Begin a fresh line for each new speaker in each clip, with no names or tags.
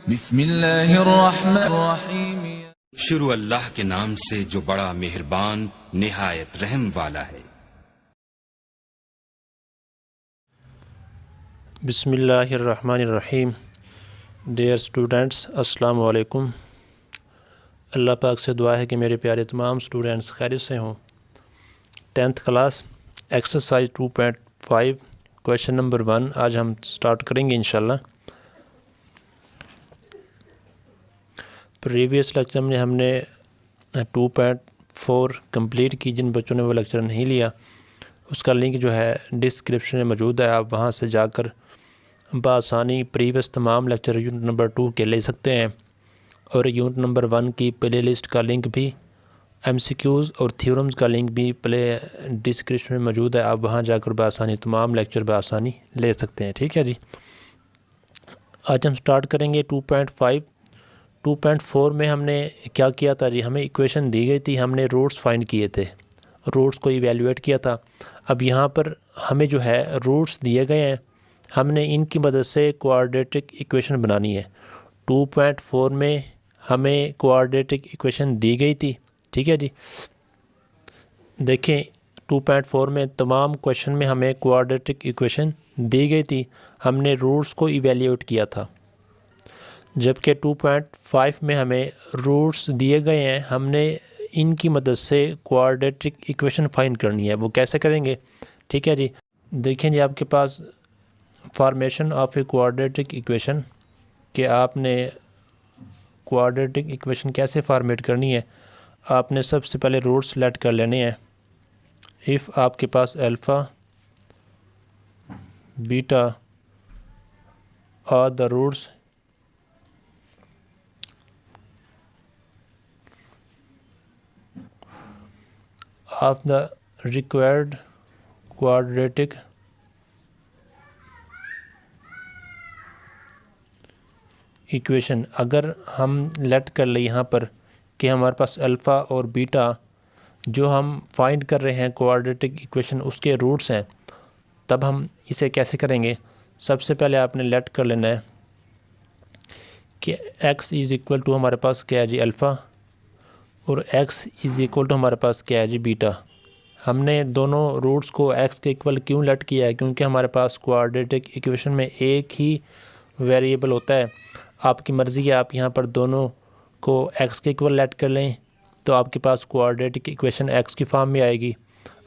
बिस्मिल्लाहिर्रहमानिर्रहीम।
शुरू अल्लाह के नाम से जो बड़ा मेहरबान निहायत रहम वाला है।
बिस्मिल्लाहिर्रहमानिर्रहीम। डियर स्टूडेंट्स, अस्सलाम वालेकुम। अल्लाह पाक से दुआ है कि मेरे प्यारे तमाम स्टूडेंट्स खैरियत से हों। 10th class exercise 2.5 question number 1 आज हम स्टार्ट करेंगे इंशाल्लाह। प्रीवियस लेक्चर में हमने 2.4 कंप्लीट की। जिन बच्चों ने वो लेक्चर नहीं लिया उसका लिंक जो है डिस्क्रिप्शन में मौजूद है, आप वहाँ से जाकर बआसानी प्रीवियस तमाम लेक्चर यूनिट नंबर 2 के ले सकते हैं। और यूनिट नंबर 1 की प्लेलिस्ट का लिंक भी, एमसीक्यूज़ और थ्योरम्स का लिंक भी डिस्क्रिप्शन में मौजूद है, आप वहाँ जाकर बआसानी तमाम लेक्चर बआसानी ले सकते हैं। ठीक है जी, आज हम स्टार्ट करेंगे 2.5। 2.4 में हमने क्या किया था जी, हमें इक्वेशन दी गई थी, हमने रूट्स फाइंड किए थे, रूट्स को इवेलुएट किया था। अब यहाँ पर हमें जो है रूट्स दिए गए हैं, हमने इनकी मदद से क्वाड्रेटिक इक्वेशन बनानी है। 2.4 में हमें क्वाड्रेटिक इक्वेशन दी गई थी। ठीक है जी, देखें 2.4 में तमाम क्वेश्चन में हमें क्वाड्रेटिक इक्वेशन दी गई थी, हमने रूट्स को इवेल्यूएट किया था। जबकि 2.5 में हमें रूट्स दिए गए हैं, हमने इनकी मदद से क्वाड्रेटिक इक्वेशन फाइंड करनी है। वो कैसे करेंगे? ठीक है जी, देखें जी, आपके पास formation of a quadratic equation कि आपने क्वाड्रेटिक इक्वेशन कैसे फॉर्मेट करनी है। आपने सबसे पहले रूट्स सेलेक्ट कर लेने हैं। इफ़ आपके पास अल्फ़ा बीटा और the roots of the required quadratic equation, अगर हम लेट कर ले यहाँ पर कि हमारे पास अल्फ़ा और बीटा जो हम फाइंड कर रहे हैं क्वाड्रेटिक इक्वेशन उसके रूट्स हैं, तब हम इसे कैसे करेंगे? सबसे पहले आपने लेट कर लेना है कि x इज़ इक्वल टू हमारे पास क्या है जी, अल्फ़ा, और x इज़ इक्वल टू हमारे पास क्या है जी, बीटा। हमने दोनों रूट्स को x के इक्वल क्यों लेट किया है? क्योंकि हमारे पास क्वाड्रेटिक इक्वेशन में एक ही वेरिएबल होता है। आपकी मर्ज़ी है, आप यहाँ पर दोनों को x के इक्वल लेट कर लें तो आपके पास क्वाड्रेटिक इक्वेशन x की फॉर्म में आएगी।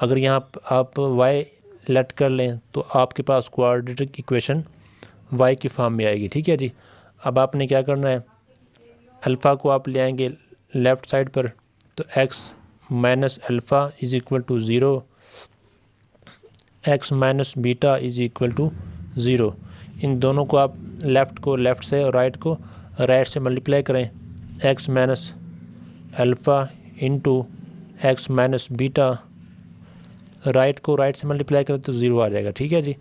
अगर यहाँ आप y लेट कर लें तो आपके पास क्वाड्रेटिक इक्वेशन y की फॉर्म में आएगी। ठीक है जी, अब आपने क्या करना है, अल्फ़ा को आप ले आएंगे लेफ़्ट साइड पर, तो x minus alpha is equal to 0, x minus beta is equal to 0। इन दोनों को आप लेफ़्ट को लेफ़्ट से और राइट को राइट से मल्टीप्लाई करें। x minus alpha into x minus beta, right को राइट से मल्टीप्लाई करें तो 0 आ जाएगा। ठीक है जी,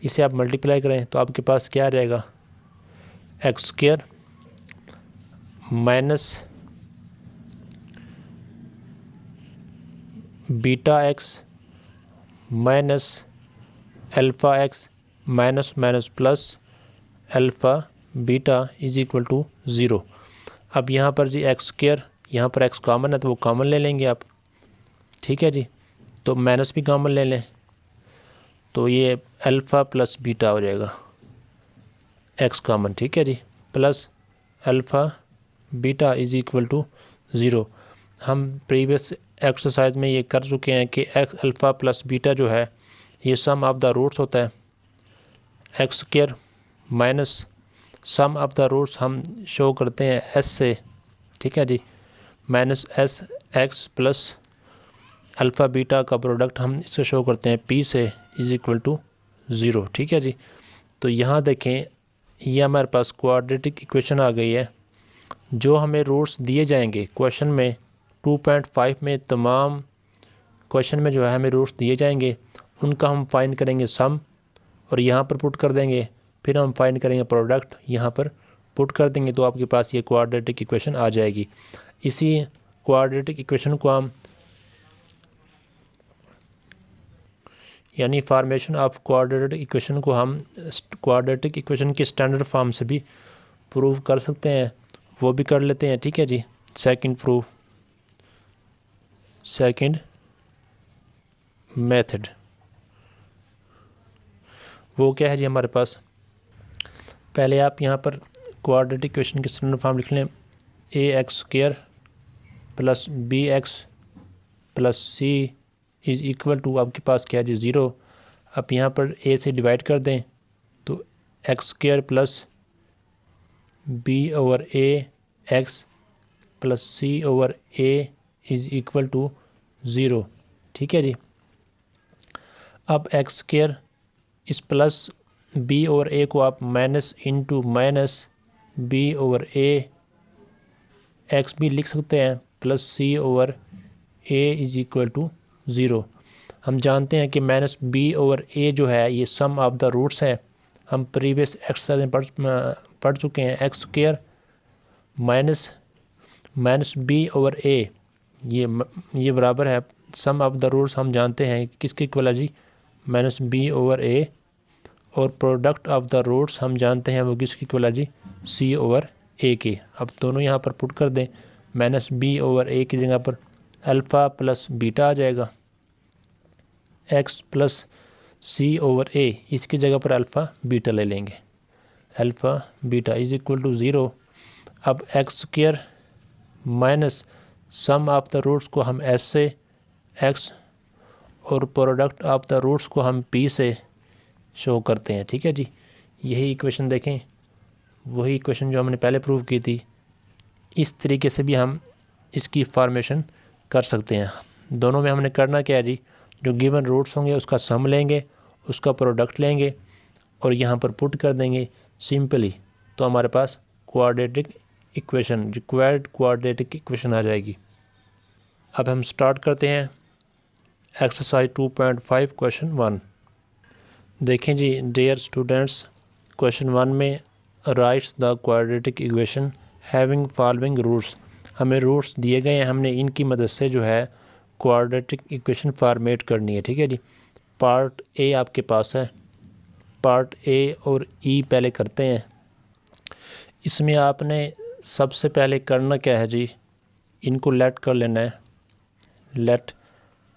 इसे आप मल्टीप्लाई करें तो आपके पास क्या आ जाएगा, x square minus beta x minus alpha x minus minus plus alpha beta is equal to 0। अब यहाँ पर जी एक्स स्क्वायर, यहाँ पर एक्स कॉमन है तो वो कॉमन ले लेंगे आप। ठीक है जी, तो माइनस भी कॉमन ले लें तो ये अल्फ़ा प्लस बीटा हो जाएगा, एक्स कॉमन। ठीक है जी, plus alpha beta is equal to 0। हम प्रीवियस एक्सरसाइज में ये कर चुके हैं कि एक्स अल्फ़ा प्लस बीटा जो है ये सम ऑफ द रूट्स होता है, x square minus sum of the roots हम शो करते हैं एस से। ठीक है जी, minus S x plus alpha beta का प्रोडक्ट हम इससे शो करते हैं पी से इज़ इक्वल टू 0। ठीक है जी, तो यहाँ देखें ये हमारे पास क्वाड्रेटिक इक्वेशन आ गई है। जो हमें रूट्स दिए जाएंगे क्वेश्चन में 2.5 में, तमाम क्वेश्चन में जो है हमें रूट्स दिए जाएंगे, उनका हम फाइंड करेंगे सम और यहाँ पर पुट कर देंगे, फिर हम फाइंड करेंगे प्रोडक्ट, यहाँ पर पुट कर देंगे तो आपके पास ये क्वाड्रेटिक इक्वेशन आ जाएगी। इसी क्वाड्रेटिक इक्वेशन को हम यानी फार्मेशन ऑफ क्वाड्रेटिक इक्वेशन को हम क्वाड्रेटिक इक्वेशन की स्टैंडर्ड फॉर्म से भी प्रूव कर सकते हैं वो भी कर लेते हैं, ठीक है जी। सेकंड प्रूफ, सेकंड मेथड वो क्या है जी हमारे पास। पहले आप यहाँ पर क्वाड्रेटिक इक्वेशन की स्टैंडर्ड फॉर्म लिख लें, a x square plus b x plus c is equal to, आपके पास क्या है जी 0। अब यहाँ पर ए से डिवाइड कर दें तो x square plus b over a x plus c over a is equal to 0, ठीक है जी। अब एक्स स्क्वायर इस प्लस बी ओवर ए को आप minus into minus b over a x भी लिख सकते हैं plus c over a is equal to 0। हम जानते हैं कि माइनस बी ओवर ए जो है ये सम ऑफ द रूट्स है। हम प्रीवियस एक्सरसाइज में पढ़ चुके हैं, x square minus b over a ये बराबर है सम ऑफ द रूट्स। हम जानते हैं किसके इक्वल है जी, माइनस बी ओवर ए, और प्रोडक्ट ऑफ द रूट्स हम जानते हैं वो किसकी इक्वल है जी, सी ओवर ए के। अब दोनों यहाँ पर पुट कर दें, माइनस बी ओवर ए की जगह पर अल्फ़ा प्लस बीटा आ जाएगा, x plus c over a, इसकी जगह पर अल्फ़ा बीटा ले लेंगे, alpha beta is equal to 0। अब x square minus sum of the roots को हम एस से, एक्स और प्रोडक्ट ऑफ द रूट्स को हम पी से शो करते हैं, ठीक है जी। यही इक्वेशन देखें, वही इक्वेशन जो हमने पहले प्रूव की थी, इस तरीके से भी हम इसकी फॉर्मेशन कर सकते हैं। दोनों में हमने करना क्या है जी, जो गिवन रूट्स होंगे उसका सम लेंगे, उसका प्रोडक्ट लेंगे और यहाँ पर पुट कर देंगे सिंपली, तो हमारे पास quadratic equation, required quadratic equation आ जाएगी। अब हम स्टार्ट करते हैं एक्सरसाइज 2.5 क्वेश्चन 1। देखें जी डियर स्टूडेंट्स, क्वेश्चन 1 में writes the quadratic equation having following roots, हमें रूट्स दिए गए हैं, हमने इनकी मदद से जो है क्वाड्रेटिक इक्वेशन फॉर्मेट करनी है, ठीक है जी। पार्ट ए आपके पास है, पार्ट ए और ई पहले करते हैं। इसमें आपने सबसे पहले करना क्या है जी, इनको लेट कर लेना है, लेट,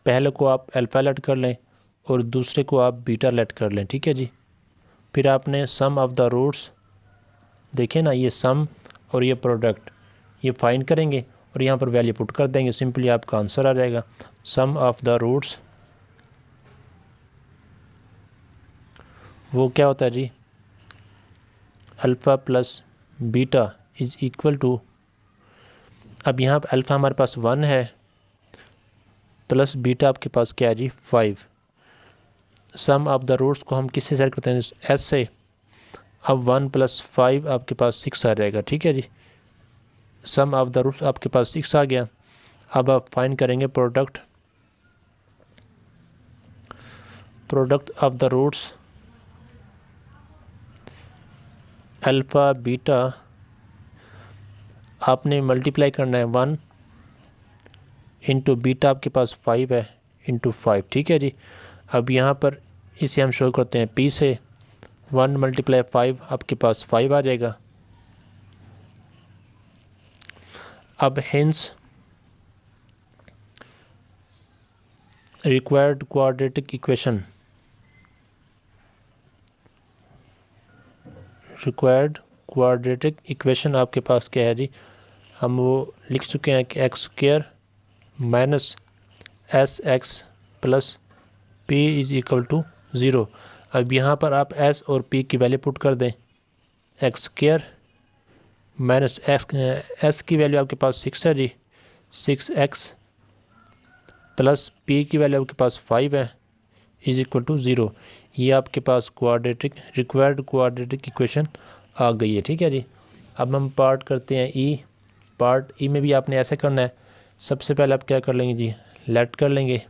पहले को आप अल्फ़ा लेट कर लें और दूसरे को आप बीटा लेट कर लें, ठीक है जी। फिर आपने सम ऑफ द रूट्स, देखें ना ये सम और ये प्रोडक्ट, ये फाइंड करेंगे और यहाँ पर वैल्यू पुट कर देंगे, सिंपली आपका आंसर आ जाएगा। सम ऑफ द रूट्स वो क्या होता है जी, alpha plus beta is equal to, अब यहाँ पर अल्फ़ा हमारे पास 1 है प्लस बीटा आपके पास क्या है जी 5। सम ऑफ द रूट्स को हम किससे सेट करते हैं, एस से। अब 1 + 5 आपके पास 6 आ जाएगा, ठीक है जी। सम ऑफ द रूट्स आपके पास 6 आ गया। अब आप फाइंड करेंगे product of the roots alpha beta, आपने मल्टीप्लाई करना है 1 इंटू बीटा आपके पास 5 है इंटू 5, ठीक है जी। अब यहाँ पर इसे हम शो करते हैं पी से, 1 × 5 आपके पास 5 आ जाएगा। अब hence required quadratic equation, required quadratic equation आपके पास क्या है जी, हम वो लिख चुके हैं कि x square minus S x plus P is equal to 0। अब यहाँ पर आप एस और पी की वैल्यू पुट कर दें, एक्स स्क्वायर माइनस एस की वैल्यू आपके पास 6 है जी, 6x प्लस पी की वैल्यू आपके पास 5 है इज़ इक्वल टू 0। ये आपके पास क्वाड्रेटिक रिक्वायर्ड क्वाड्रेटिक इक्वेशन आ गई है, ठीक है जी। अब हम पार्ट करते हैं ई, पार्ट ई में भी आपने ऐसे करना है। सबसे पहले आप क्या कर लेंगे जी, लेट कर लेंगे,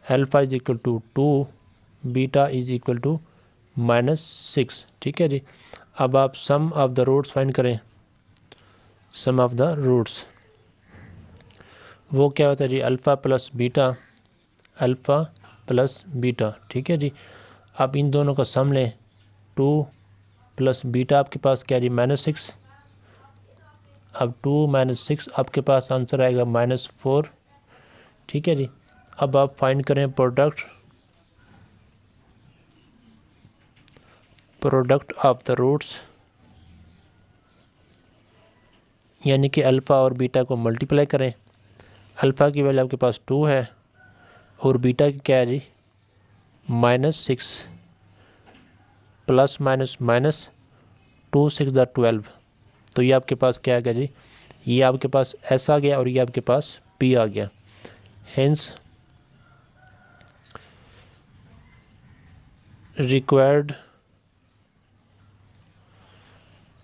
alpha is equal to 2, beta is equal to -6, ठीक है जी। अब आप sum of the roots find करें, सम ऑफ द रूट्स वो क्या होता है जी, alpha plus beta, alpha plus beta, ठीक है जी। अब इन दोनों का सम लें, 2 प्लस बीटा आपके पास क्या है जी -6। अब 2 - 6 आपके पास आंसर आएगा -4। ठीक है जी। अब आप फाइंड करें प्रोडक्ट ऑफ द रूट्स, यानी कि अल्फ़ा और बीटा को मल्टीप्लाई करें। अल्फ़ा की वैल्यू आपके पास 2 है और बीटा की क्या है जी -6, प्लस माइनस माइनस 2 6 12। तो ये आपके पास क्या आ गया जी, ये आपके पास S आ गया और ये आपके पास P आ गया। Hence required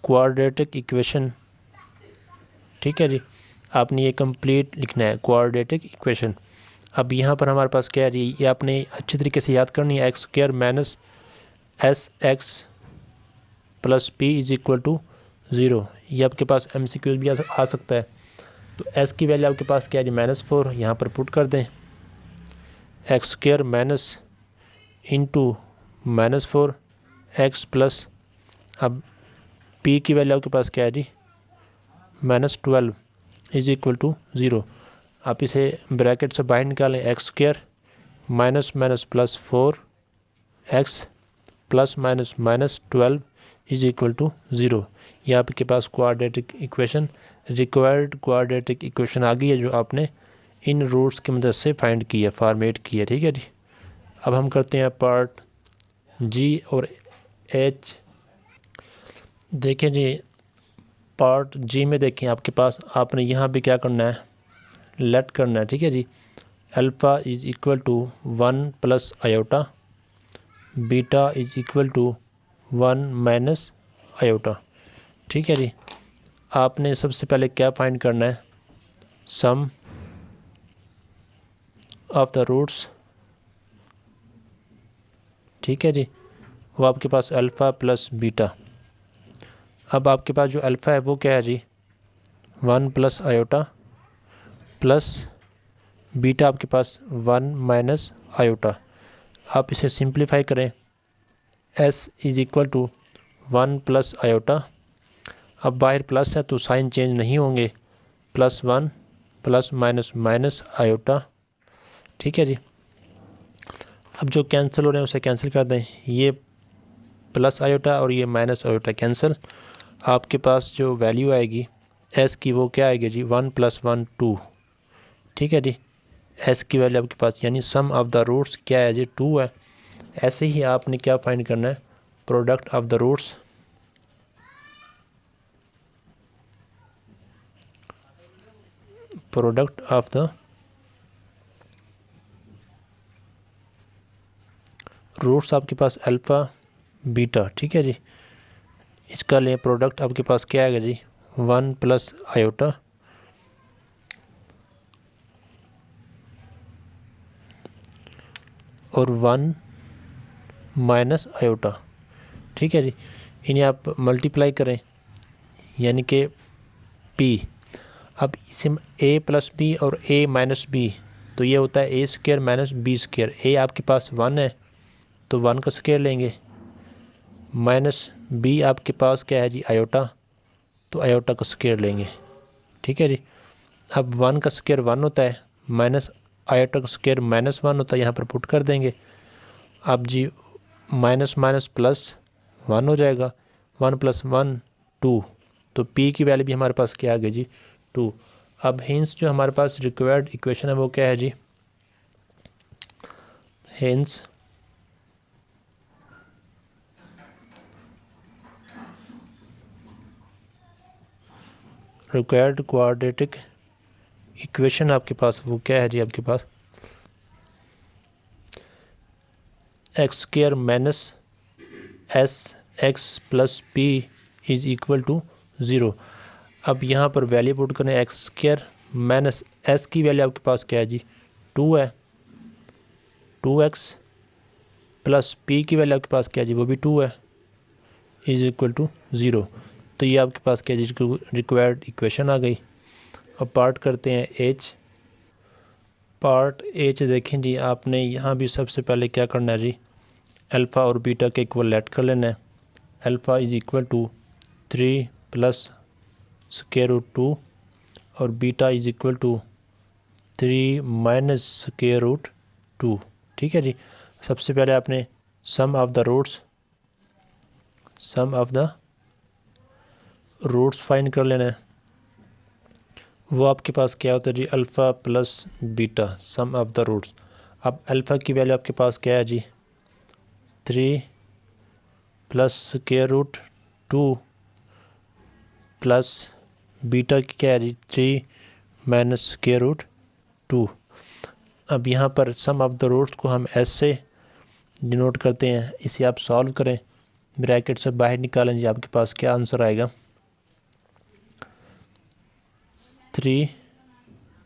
quadratic equation. ठीक है जी, आपने ये कंप्लीट लिखना है क्वाड्रेटिक इक्वेशन। अब यहाँ पर हमारे पास क्या है जी, ये आपने अच्छी तरीके से याद करनी है। x² minus SX plus P is equal to 0। ये आपके पास MCQ भी आ सकता है। तो S की वैल्यू आपके पास क्या है जी -4, यहाँ पर पुट कर दें। x² minus into -4 x plus, अब P की वैल्यू आपके पास क्या है जी -12 इज इक्वल टू 0। आप इसे ब्रैकेट से बाहर निकालें। x² minus minus plus 4x plus minus minus 12 is equal to 0। ये आपके पास quadratic equation, required quadratic equation आ गई है, जो आपने इन रूट्स की मदद से फाइंड की है, फॉर्मेट की है। ठीक है जी। अब हम करते हैं पार्ट G और H। देखें जी, पार्ट G में देखें आपके पास, आपने यहाँ भी क्या करना है, लेट करना है। ठीक है जी। Alpha is equal to 1 plus iota, beta is equal to 1 minus iota. ठीक है जी। आपने सबसे पहले क्या फाइंड करना है, सम ऑफ द रूट्स। ठीक है जी, वो आपके पास अल्फ़ा प्लस बीटा। अब आपके पास जो अल्फ़ा है वो क्या है जी 1 प्लस आयोटा, प्लस बीटा आपके पास 1 माइनस आयोटा। आप इसे सिंप्लीफाई करें, S is equal to 1 plus iota. अब बाहर प्लस है तो साइन चेंज नहीं होंगे, +1 प्लस माइनस माइनस आयोटा। ठीक है जी। अब जो कैंसिल हो रहे हैं उसे कैंसिल कर दें, ये प्लस आयोटा और ये माइनस आयोटा कैंसिल। आपके पास जो वैल्यू आएगी S की वो क्या आएगी जी 1 + 1 2। ठीक है जी। S की वैल्यू आपके पास, यानी सम ऑफ द रूट्स क्या है जी 2 है। ऐसे ही आपने क्या फाइंड करना है, product of the roots. Product of the roots आपके पास अल्फ़ा बीटा। ठीक है जी। इसका लें प्रोडक्ट, आपके पास क्या आएगा जी 1 प्लस आयोटा और 1 माइनस आयोटा। ठीक है जी। इन्हें आप मल्टीप्लाई करें, यानी कि P। अब इसे A प्लस B और A माइनस B, तो ये होता है A² माइनस B²। A आपके पास 1 है तो 1 का स्क्वायर लेंगे, माइनस B आपके पास क्या है जी आयोटा, तो आयोटा का स्क्वायर लेंगे। ठीक है जी। अब 1 का स्क्वायर 1 होता है, माइनस आयोटा का स्क्वायर -1 होता है, यहाँ पर पुट कर देंगे। अब जी माइनस माइनस प्लस 1 हो जाएगा, 1 + 1 2। तो P की वैल्यू भी हमारे पास क्या आ गई जी 2। अब हेंस जो हमारे पास रिक्वायर्ड इक्वेशन है वो क्या है जी, हेंस रिक्वायर्ड क्वाड्रेटिक इक्वेशन आपके पास वो क्या है जी, आपके पास x² minus SX plus P is equal to 0। अब यहाँ पर वैल्यू पुट करें, x² माइनस S की वैल्यू आपके पास क्या है जी 2 है, 2x प्लस P की वैल्यू आपके पास क्या है जी वो भी 2 है, इज इक्वल टू 0। तो ये आपके पास क्या जी रिक्वायर्ड इक्वेशन आ गई। अब पार्ट करते हैं H। पार्ट H देखें जी, आपने यहाँ भी सबसे पहले क्या करना है जी, अल्फ़ा और बीटा के इक्वल लेट कर लेना है। Alpha is equal to 3 plus square root 2 और beta is equal to 3 minus square root 2। ठीक है जी। सबसे पहले आपने sum of the roots find कर लेना है। वो आपके पास क्या होता है जी, alpha plus beta sum of the roots. अब अल्फ़ा की वैल्यू आपके पास क्या है जी, 3 plus square root 2 plus beta की क्या है जी, 3 माइनस स्क्वायर रूट 2। अब यहाँ पर सम ऑफ द रूट्स को हम एस से डिनोट करते हैं। इसे आप सॉल्व करें, ब्रैकेट से बाहर निकालें जी, आपके पास क्या आंसर आएगा, 3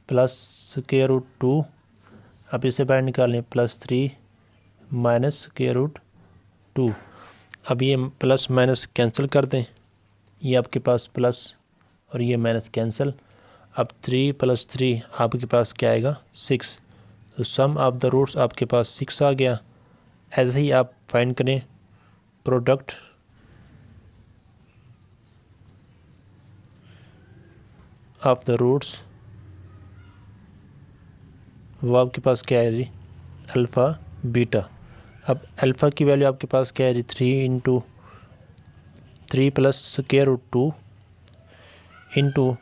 प्लस स्क्वायर रूट 2, अब इसे बाहर निकालें, प्लस 3 माइनस स्क्वायर रूट 2। अब ये प्लस माइनस कैंसिल कर दें, ये आपके पास प्लस और ये माइनस कैंसिल। अब 3 प्लस 3 आपके पास क्या आएगा, 6। तो सम ऑफ द रूट्स आपके पास 6 आ गया। ऐसे ही आप फाइंड करें प्रोडक्ट ऑफ द रूट्स, वो आपके पास क्या है जी, अल्फ़ा बीटा। अब अल्फ़ा की वैल्यू आपके पास क्या है जी, 3 into 3 plus square root 2 into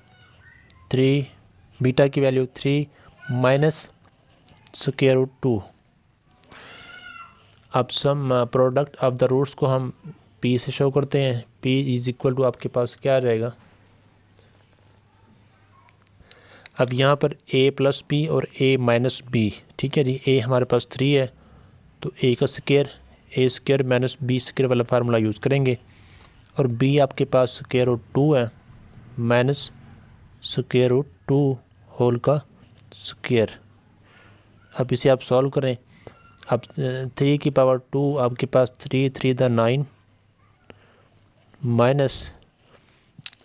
3, beta की वैल्यू 3 माइनस स्क्वायर रूट 2। अब sum product of the roots को हम p से शो करते हैं। p इज़ इक्वल टू आपके पास क्या आ जाएगा, अब यहाँ पर a प्लस बी और a माइनस बी। ठीक है जी। a हमारे पास 3 है तो a का square, a square minus b square वाला फार्मूला यूज़ करेंगे। और b आपके पास स्क्वायर रूट 2 है माइनस स्क्वायर रूट 2 होल का स्क्वायर। अब इसे आप सॉल्व करें। अब 3 की पावर 2 आपके पास 3 3 द 9 माइनस,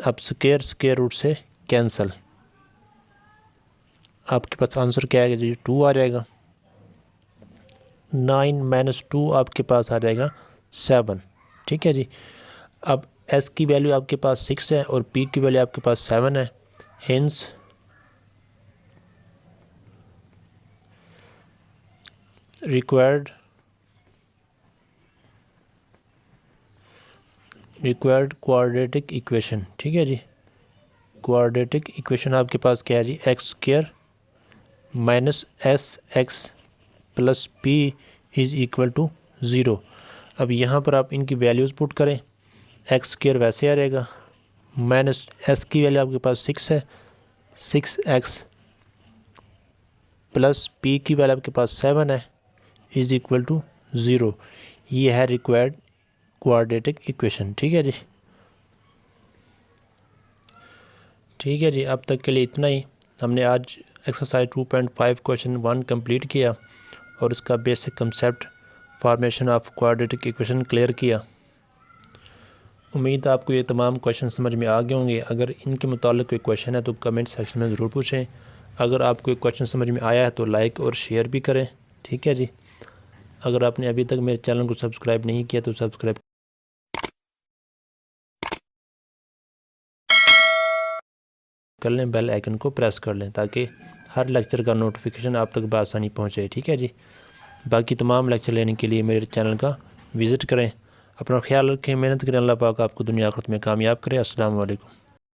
अब स्क्वायर रूट से कैंसल, आपके पास आंसर क्या आएगा जी, 2 आ जाएगा। 9 माइनस 2 आपके पास आ जाएगा 7। ठीक है जी। अब s की वैल्यू आपके पास 6 है और p की वैल्यू आपके पास 7 है। Hence required quadratic equation. ठीक है जी। क्वाड्रेटिक इक्वेशन आपके पास क्या है जी, x square minus S x plus P is equal to 0। अब यहाँ पर आप इनकी वैल्यूज़ पुट करें, एक्स स्क्वायर वैसे आ जाएगा, माइनस एस की वैल्यू आपके पास 6 है, 6x प्लस पी की वैल्यू आपके पास 7 है, इज़ इक्वल टू 0। ये है रिक्वायर्ड क्वाड्रेटिक इक्वेशन। ठीक है जी। ठीक है जी। अब तक के लिए इतना ही। हमने आज एक्सरसाइज 2.5 क्वेश्चन 1 कंप्लीट किया और इसका basic concept formation of quadratic equation clear किया। उम्मीद है आपको ये तमाम क्वेश्चन समझ में आ गए होंगे। अगर इनके मुतालिक कोई क्वेश्चन है तो कमेंट सेक्शन में ज़रूर पूछें। अगर आपको कोई क्वेश्चन समझ में आया है तो लाइक और शेयर भी करें। ठीक है जी। अगर आपने अभी तक मेरे चैनल को सब्सक्राइब नहीं किया तो सब्सक्राइब कर लें, बेल आइकन को प्रेस कर लें ताकि हर लेक्चर का नोटिफिकेशन आप तक बआसानी पहुंचे। ठीक है जी। बाकी तमाम लेक्चर लेने के लिए मेरे चैनल का विज़िट करें। अपना ख्याल रखें, मेहनत करें। अल्लाह पाक आपको दुनिया आखिरत में कामयाब करे। अस्सलाम वालेकुम।